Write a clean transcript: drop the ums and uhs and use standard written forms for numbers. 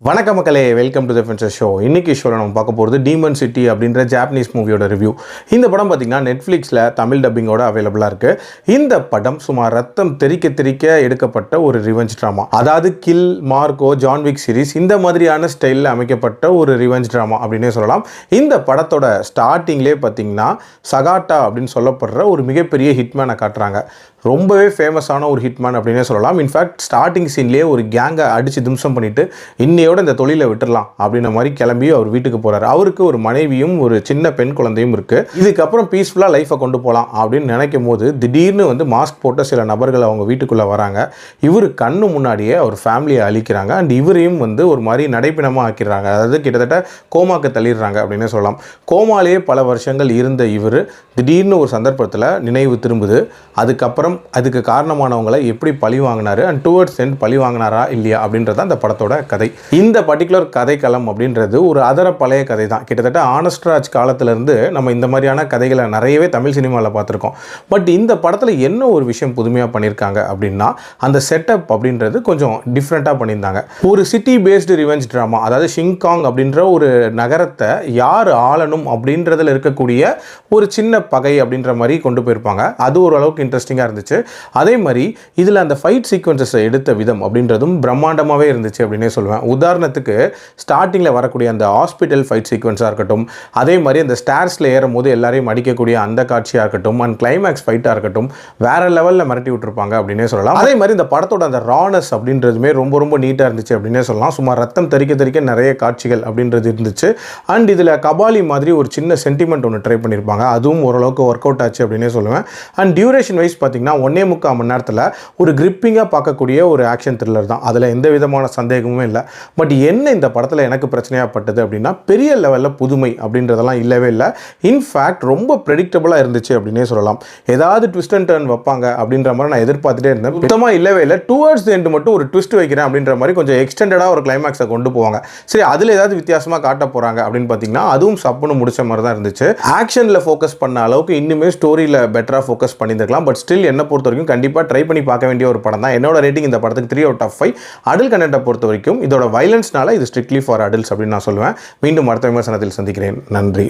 வணக்க மக்களே, welcome to the ஃபென்சர் show. இன்னைக்கு ஷோவில் நம்ம பார்க்க போகிறது டீமன் சிட்டி அப்படின்ற ஜாப்பனீஸ் மூவியோட ரிவ்யூ. இந்த படம் பார்த்திங்கன்னா நெட்ஃப்ளிக்ஸில் தமிழ் டப்பிங்கோட அவைலபிளாக இருக்குது. இந்த படம் சுமார் ரத்தம் தெறிக்க எடுக்கப்பட்ட ஒரு ரிவெஞ்ச் ட்ராமா. அதாவது கில், மார்க்கோ, ஜான்விக் சீரிஸ் இந்த மாதிரியான ஸ்டைலில் அமைக்கப்பட்ட ஒரு ரிவெஞ்ச் ட்ராமா அப்படின்னே சொல்லலாம். இந்த படத்தோட ஸ்டார்டிங்லேயே பார்த்திங்கன்னா சகாட்டா அப்படின்னு சொல்லப்படுற ஒரு மிகப்பெரிய ஹிட்மேனை காட்டுறாங்க. ரொம்பவே ஃபேமஸான ஒரு ஹிட்மேன் அப்படின்னே சொல்லலாம். இன்ஃபேக்ட் ஸ்டார்டிங் சீன்லேயே ஒரு கேங்கை அடித்து தும்சம் பண்ணிவிட்டு இன்னையோட இந்த தொழிலை விட்டுடலாம் அப்படின்ற மாதிரி கிளம்பி அவர் வீட்டுக்கு போகிறார். அவருக்கு ஒரு மனைவியும் ஒரு சின்ன பெண் குழந்தையும் இருக்குது. இதுக்கப்புறம் பீஸ்ஃபுல்லாக லைஃப்பை கொண்டு போகலாம் அப்படின்னு நினைக்கும் போது திடீர்னு மாஸ்க் போட்ட சில நபர்கள் அவங்க வீட்டுக்குள்ளே வராங்க. இவர் கண்ணு முன்னாடியே அவர் ஃபேமிலியை அழிக்கிறாங்க. அண்ட் இவரையும் ஒரு மாதிரி நடைப்பிணமாக ஆக்கிடுறாங்க. அதாவது கிட்டத்தட்ட கோமாக்கு தள்ளிடுறாங்க அப்படின்னே சொல்லலாம். கோமாலேயே பல வருஷங்கள் இருந்த இவர் திடீர்னு ஒரு சந்தர்ப்பத்தில் நினைவு திரும்புது. அதுக்கப்புறம் அதுக்கு காரணமானவங்களை எப்படி பழி வாங்கினாரு அண்ட் டுவர்ட்ஸ் எண்ட் பழி வாங்கினாரா இல்லையா அப்படின்றது அந்த படத்தோட கதை. இந்த பர்டிகுலர் கதைக்களம் அப்படின்றது ஒரு அதர பழைய கதை தான். கிட்டத்தட்ட ஆனஸ்ட்ராஜ் காலத்திலேருந்து நம்ம இந்த மாதிரியான கதைகளை நிறையவே தமிழ் சினிமாவில் பார்த்துருக்கோம். பட் இந்த படத்தில் என்ன ஒரு விஷயம் புதுமையாக பண்ணியிருக்காங்க அப்படின்னா அந்த செட்டப் அப்படின்றது கொஞ்சம் டிஃப்ரெண்ட்டாக பண்ணியிருந்தாங்க. ஒரு சிட்டி பேஸ்டு ரிவெஞ்ச் ட்ராமா, அதாவது ஷிங்காங் அப்படின்ற ஒரு நகரத்தை யார் ஆளணும் அப்படின்றதில் இருக்கக்கூடிய ஒரு சின்ன பகை அப்படின்ற மாதிரி கொண்டு போயிருப்பாங்க. அது ஓரளவுக்கு இன்ட்ரெஸ்டிங்காக இருந்துச்சு. அதே மாதிரி இதில் அந்த ஃபைட் சீக்வன்சஸை எடுத்த விதம் அப்படின்றதும் பிரம்மாண்டமாகவே இருந்துச்சு அப்படின்னே சொல்லுவேன். உதாரணத்துக்கு ஸ்டார்டிங்கில் வரக்கூடிய அந்த ஹாஸ்பிட்டல் ஃபைட் சீக்வன்ஸாக இருக்கட்டும், அதே மாதிரி அந்த ஸ்டேர்ஸில் ஏறும் போது எல்லாரையும் அடிக்கக்கூடிய அந்த காட்சியாக இருக்கட்டும், அண்ட் கிளைமேக்ஸ் ஃபைட்டாக இருக்கட்டும், வேற லெவலில் மிரட்டி விட்டுருப்பாங்க அப்படின்னே சொல்லலாம். அதே மாதிரி இந்த படத்தோட அந்த ரானஸ் அப்படின்றதுமே ரொம்ப நீட்டாக இருந்துச்சு அப்படின்னே சொல்லலாம். சுமார் ரத்தம் தெறிக்க நிறைய காட்சிகள் அப்படின்றது இருந்துச்சு. அண்ட் இதில் கபாலி மாதிரி ஒரு சின்ன சென்டிமெண்ட் ஒன்று ட்ரை பண்ணியிருப்பாங்க. அதுவும் ஓரளவுக்கு ஒர்க் அவுட் ஆச்சு அப்படின்னே சொல்லுவேன். அண்ட் டியூரேஷன் வைஸ் பார்த்தீங்கன்னா 1.25 மணி நேரத்தில் ஒரு கிரிப்பிங்காக பார்க்கக்கூடிய ஒரு ஆக்ஷன் த்ரில்லர் தான். அதில் எந்த விதமான சந்தேகமும் இல்லை. பட் என்ன இந்த படத்தில் எனக்கு பிரச்சனையாகப்பட்டது அப்படின்னா பெரிய லெவலில் புதுமை அப்படின்றதெல்லாம் இல்லவே இல்லை. இன்ஃபேக்ட் ரொம்ப ப்ரெடிக்டபுளாக இருந்துச்சு அப்படின்னே சொல்லலாம். ஏதாவது ட்விஸ்ட் அண்ட் டர்ன் வைப்பாங்க அப்படின்ற மாதிரி நான் எதிர்பார்த்துட்டே இருந்தேன். சுத்தமாக இல்லவே இல்லை. டுவர்ட்ஸ் எண்ட் மட்டும் ஒரு ட்விஸ்ட் வைக்கிறேன் அப்படின்ற மாதிரி கொஞ்சம் எக்ஸ்டெண்டடாக ஒரு கிளைமேக்ஸை கொண்டு போவாங்க. சரி, அதில் ஏதாவது வித்தியாசமாக காட்ட போகிறாங்க அப்படின்னு பார்த்தீங்கன்னா அதுவும் சப்புன்னு முடிச்ச மாதிரி தான் இருந்துச்சு. ஆக்ஷனில் ஃபோக்கஸ் பண்ண அளவுக்கு இன்னுமே ஸ்டோரியில் பெட்டராக ஃபோக்கஸ் பண்ணியிருக்கலாம். பட் ஸ்டில் என்னை பொறுத்த வரைக்கும் கண்டிப்பாக ட்ரை பண்ணி பார்க்க வேண்டிய ஒரு படம் தான். என்னோட ரேட்டிங் இந்த படத்துக்கு 3/5. அடல்ட் கண்டென்ட்டை பொறுத்த வரைக்கும் இதோட வயலன்ஸ்னால இது ஸ்ட்ரிக்ட்லி ஃபார் அடல்ட்ஸ் அப்படின்னு நான் சொல்லுவேன். மீண்டும் அடுத்த விமர்சனத்தில் சந்திக்கிறேன். நன்றி.